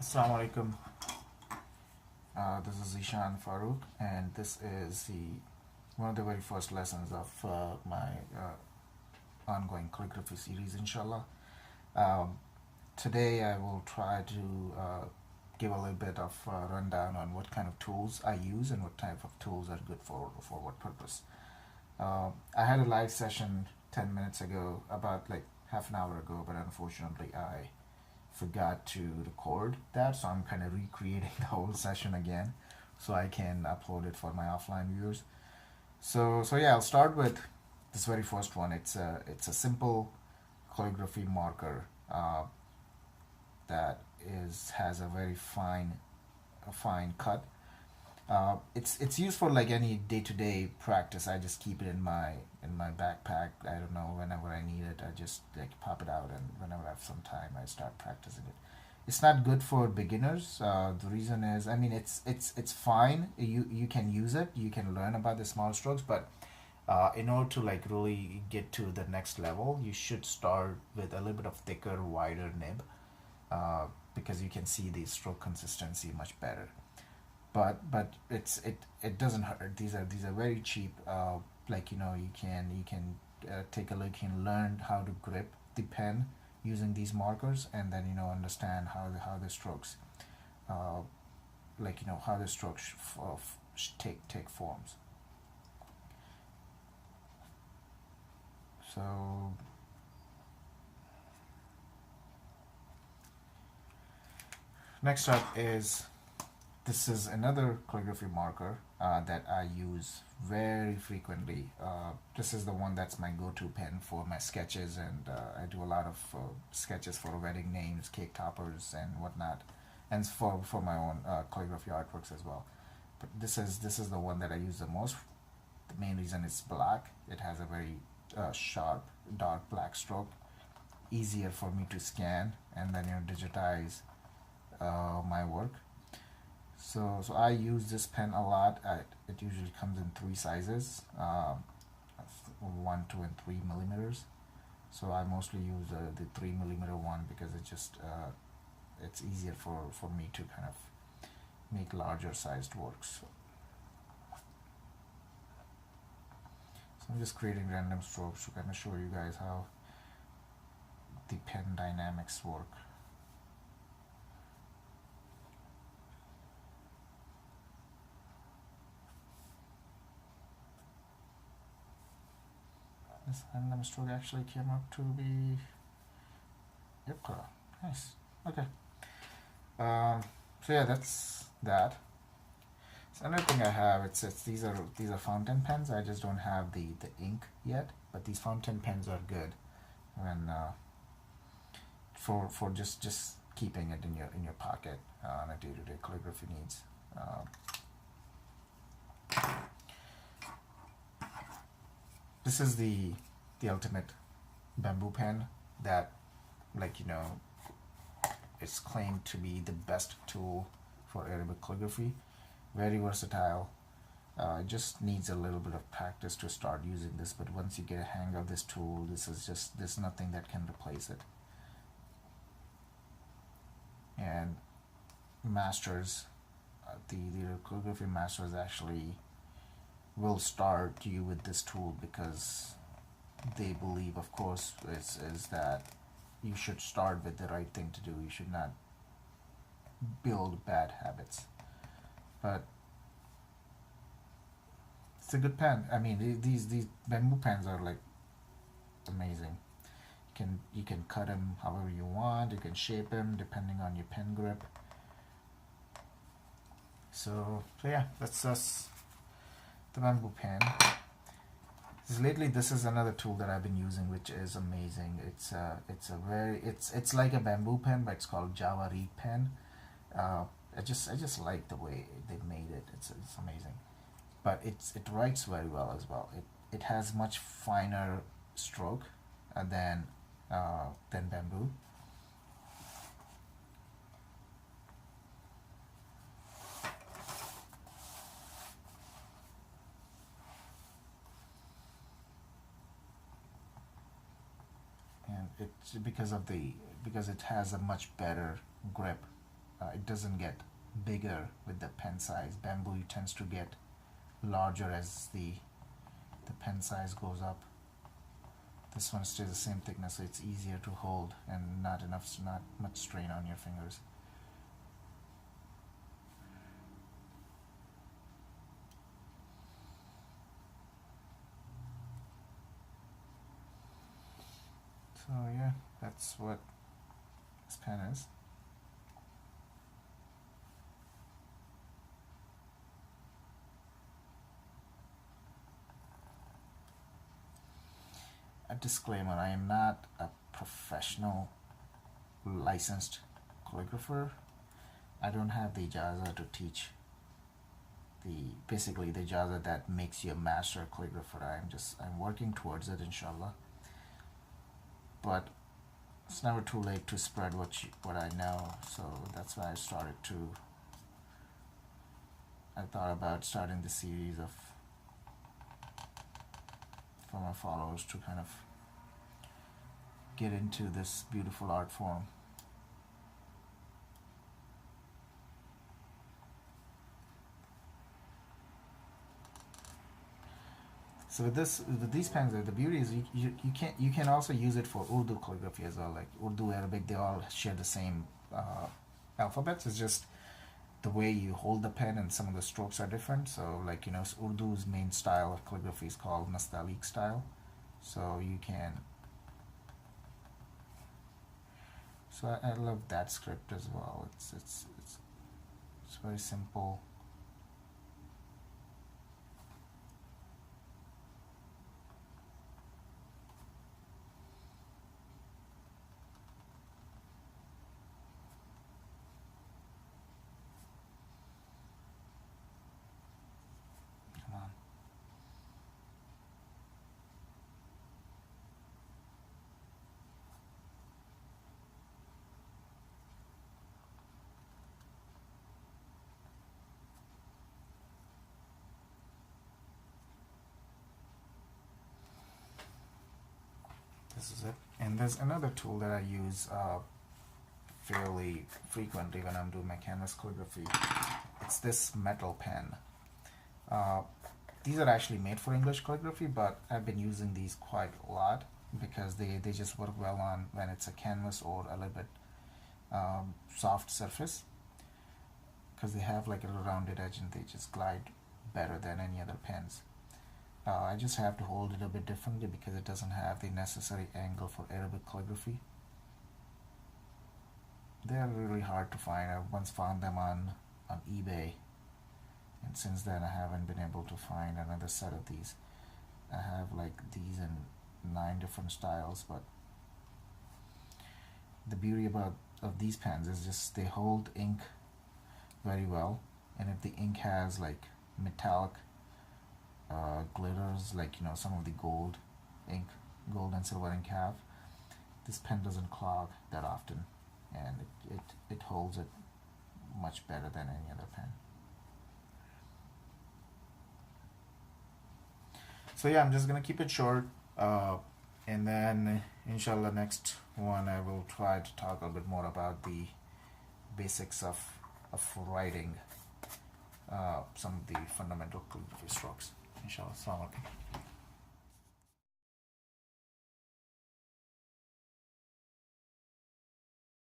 Assalamu alaikum. This is Ishan Farooq, and this is the one of the very first lessons of my ongoing calligraphy series, inshallah. Um, Today, I will try to give a little bit of rundown on what kind of tools I use and what type of tools are good for what purpose. I had a live session 10 minutes ago, about like half an hour ago, but unfortunately, I forgot to record that, so I'm kind of recreating the whole session again so I can upload it for my offline viewers. So yeah, I'll start with this very first one. It's a simple calligraphy marker that is has a very fine cut. It's used for like any day to day practice. I just keep it in my backpack. I don't know, whenever I need it, I just like pop it out, and whenever I have some time, I start practicing it. It's not good for beginners. The reason is, I mean, it's fine. You can use it. You can learn about the small strokes, but in order to like really get to the next level, you should start with a little bit of thicker, wider nib, because you can see the stroke consistency much better. But it doesn't hurt. These are very cheap. Like, you can take a look and learn how to grip the pen using these markers, and then understand how the strokes, uh, how the strokes take forms. So next up is, this is another calligraphy marker that I use very frequently. This is the one that's my go-to pen for my sketches, and I do a lot of sketches for wedding names, cake toppers, and whatnot, and for my own calligraphy artworks as well. But this is the one that I use the most. The main reason is black. It has a very sharp, dark black stroke, easier for me to scan and then digitize my work. So I use this pen a lot. It usually comes in three sizes, 1, 2, and 3 millimeters. So I mostly use the 3 millimeter one because it's easier for me to kind of make larger sized works. So I'm just creating random strokes to kind of show you guys how the pen dynamics work. This random stroke actually came up to be Iqra. Nice. Okay. So yeah, that's that. So another thing I have, it's these are fountain pens. I just don't have the ink yet, but these fountain pens are good when for just keeping it in your pocket on a day-to-day calligraphy needs. This is the ultimate bamboo pen that, like, it's claimed to be the best tool for Arabic calligraphy. Very versatile. It just needs a little bit of practice to start using this, but once you get a hang of this tool, there's nothing that can replace it. And masters, the calligraphy masters actually will start you with this tool because they believe, of course, is that you should start with the right thing to do. You should not build bad habits. But it's a good pen. I mean, these bamboo pens are like amazing. You can cut them however you want. You can shape them depending on your pen grip. So yeah, that's us. The bamboo pen. Lately, this is another tool that I've been using, which is amazing. It's like a bamboo pen, but it's called Java Reed pen. I just like the way they made it. It's amazing, but it writes very well as well. It has much finer stroke than bamboo. And it's because it has a much better grip it doesn't get bigger with the pen size. Bamboo tends to get larger as the pen size goes up. This one stays the same thickness, so it's easier to hold and not much strain on your fingers. So yeah, that's what this pen is. A disclaimer, I am not a professional licensed calligrapher. I don't have the ijaza to teach basically the ijaza that makes you a master calligrapher. I'm working towards it, inshallah. But it's never too late to spread what I know, so that's why I thought about starting the series for my followers to kind of get into this beautiful art form. So with these pens, the beauty is you can also use it for Urdu calligraphy as well. Like Urdu, Arabic, they all share the same alphabets. It's just the way you hold the pen and some of the strokes are different. So like, Urdu's main style of calligraphy is called Nastaliq style. So you can. So I love that script as well. It's very simple. This is it. And there's another tool that I use fairly frequently when I'm doing my canvas calligraphy. It's this metal pen. These are actually made for English calligraphy, but I've been using these quite a lot because they just work well on when it's a canvas or a little bit soft surface, because they have like a rounded edge and they just glide better than any other pens. I just have to hold it a bit differently because it doesn't have the necessary angle for Arabic calligraphy. They're really hard to find. I once found them on eBay, and since then I haven't been able to find another set of these. I have like these in 9 different styles, but the beauty of these pens is just they hold ink very well, and if the ink has like metallic glitters, like some of the gold and silver ink have, this pen doesn't clog that often, and it holds it much better than any other pen. So yeah, I'm just gonna keep it short, and then inshallah next one I will try to talk a bit more about the basics of writing some of the fundamental calligraphy strokes. Inshallah. Assalamu alaikum.